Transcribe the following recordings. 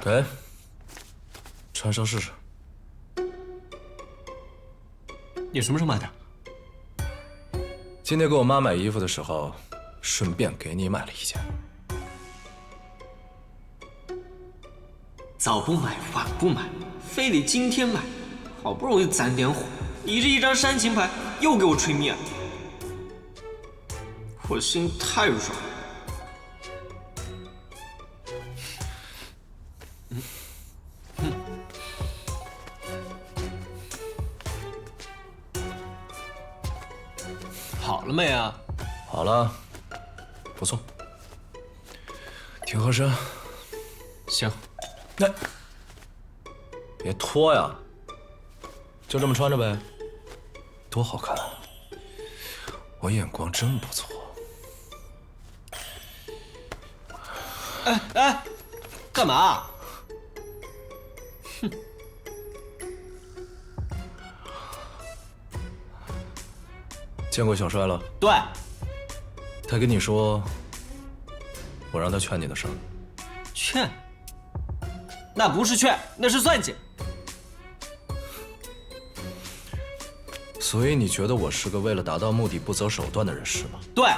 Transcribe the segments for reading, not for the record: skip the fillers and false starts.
给，穿上试试。你什么时候买的？今天给我妈买衣服的时候，顺便给你买了一件。早不买，晚不买，非得今天买，好不容易攒点火，你这一张煽情牌又给我吹灭了，我心太软了。好了没啊？好了，不错，挺合身。行，那别脱呀，就这么穿着呗。多好看啊！我眼光真不错。哎，干嘛？哼！见过小帅了？对，他跟你说，我让他劝你的事儿。劝？那不是劝，那是算计。所以你觉得我是个为了达到目的不择手段的人是吗？对，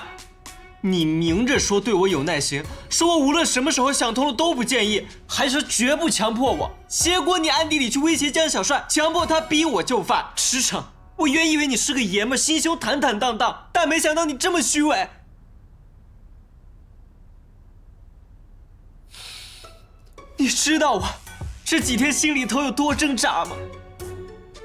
你明着说对我有耐心，说我无论什么时候想通了都不介意，还说绝不强迫我。结果你暗地里去威胁江小帅，强迫他逼我就范。驰骋，我原以为你是个爷们，心胸坦坦荡荡，但没想到你这么虚伪。你知道我这几天心里头有多挣扎吗？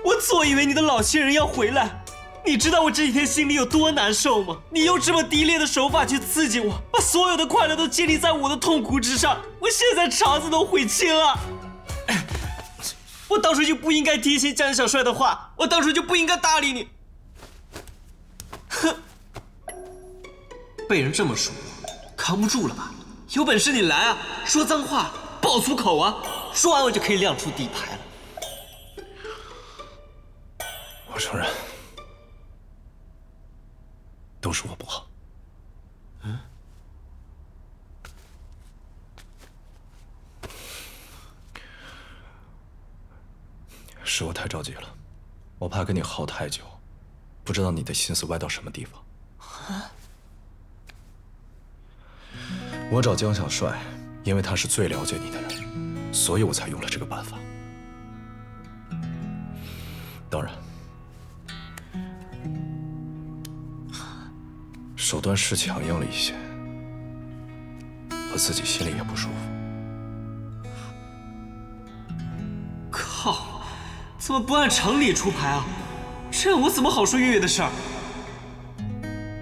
我错以为你的老情人要回来，你知道我这几天心里有多难受吗？你用这么低劣的手法去刺激我，把所有的快乐都建立在我的痛苦之上，我现在肠子都悔青了。我当初就不应该听信江小帅的话，我当初就不应该搭理你。哼，被人这么说，扛不住了吧？有本事你来啊，说脏话，爆粗口啊，说完我就可以亮出底牌了。我承认，都是我不好。是我太着急了，我怕跟你耗太久，不知道你的心思歪到什么地方。我找江小帅，因为他是最了解你的人，所以我才用了这个办法。当然，手段是强硬了一些，我自己心里也不舒服。靠！怎么不按常理出牌啊？这样我怎么好说月月的事儿？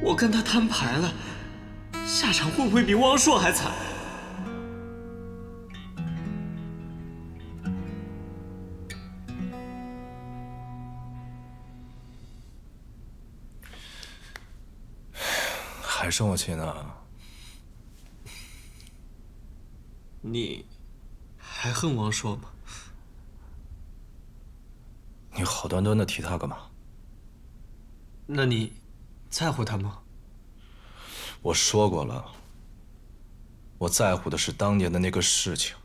我跟他摊牌了，下场会不会比汪硕还惨？还生我气呢？你还恨汪硕吗？你好端端的提他干嘛？那你在乎他吗？我说过了，我在乎的是当年的那个事情，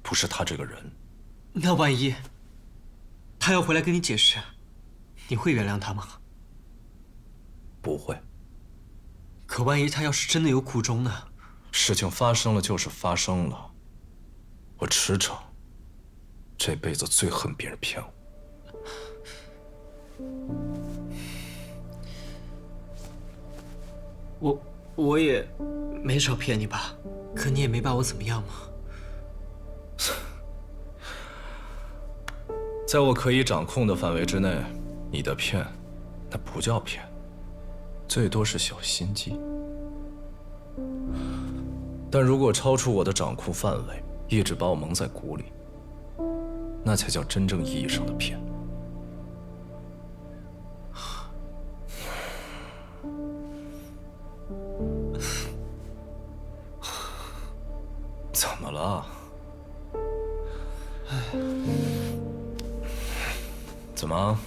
不是他这个人。那万一他要回来跟你解释，你会原谅他吗？不会。可万一他要是真的有苦衷呢？事情发生了就是发生了，我驰骋，这辈子最恨别人骗我。我也没少骗你吧，可你也没把我怎么样嘛。在我可以掌控的范围之内，你的骗，那不叫骗，最多是小心机。但如果超出我的掌控范围，一直把我蒙在鼓里，那才叫真正意义上的骗。怎么了？怎么？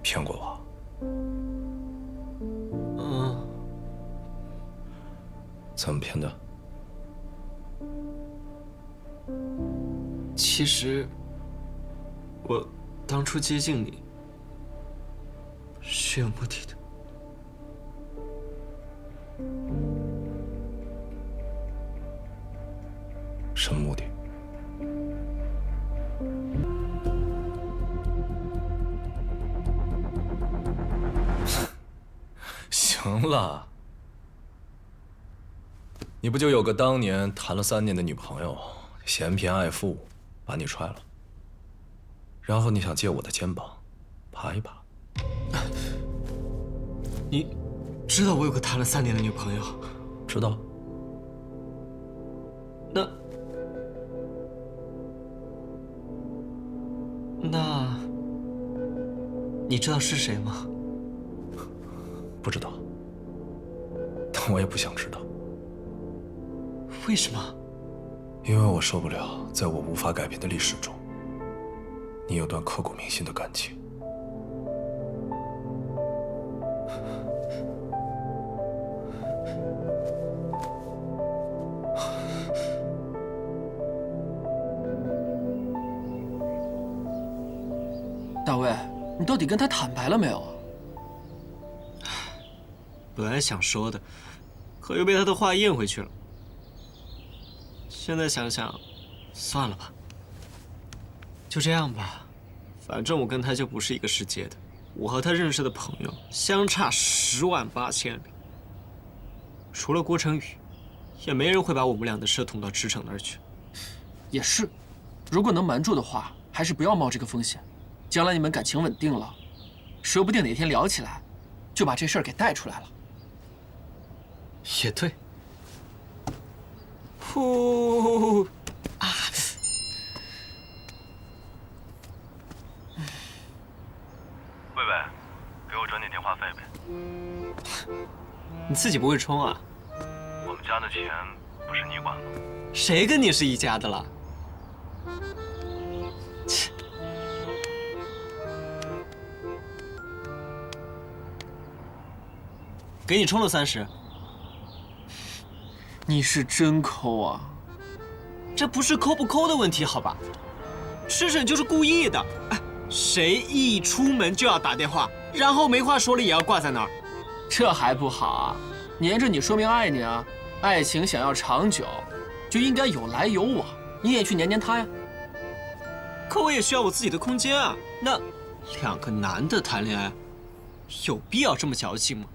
骗过我？怎么骗的？其实，我当初接近你是有目的的。什么目的？行了，你不就有个当年谈了3年的女朋友，嫌贫爱富，把你踹了，然后你想借我的肩膀，爬一爬？你知道我有个谈了3年的女朋友？知道。那你知道是谁吗？不知道，但我也不想知道。为什么？因为我受不了，在我无法改变的历史中，你有段刻骨铭心的感情。大卫，你到底跟他坦白了没有啊？本来想说的，可又被他的话咽回去了。现在想想，算了吧，就这样吧。反正我跟他就不是一个世界的，我和他认识的朋友相差108000里。除了郭成宇，也没人会把我们俩的事捅到池城那儿去。也是，如果能瞒住的话，还是不要冒这个风险。将来你们感情稳定了，说不定哪天聊起来，就把这事儿给带出来了。也对。呼啊！喂喂，给我转点电话费呗。你自己不会充啊？我们家的钱不是你管吗？谁跟你是一家的了？切！给你充了30。你是真抠啊！这不是抠不抠的问题，好吧？池城就是故意的。哎，谁一出门就要打电话，然后没话说了也要挂在那儿。这还不好啊？黏着你说明爱你啊！爱情想要长久，就应该有来有往。你也去黏黏他呀。可我也需要我自己的空间啊。那2个男的谈恋爱，有必要这么矫情吗？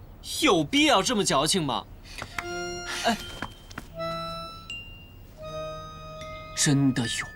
有必要这么矫情吗？哎，真的有。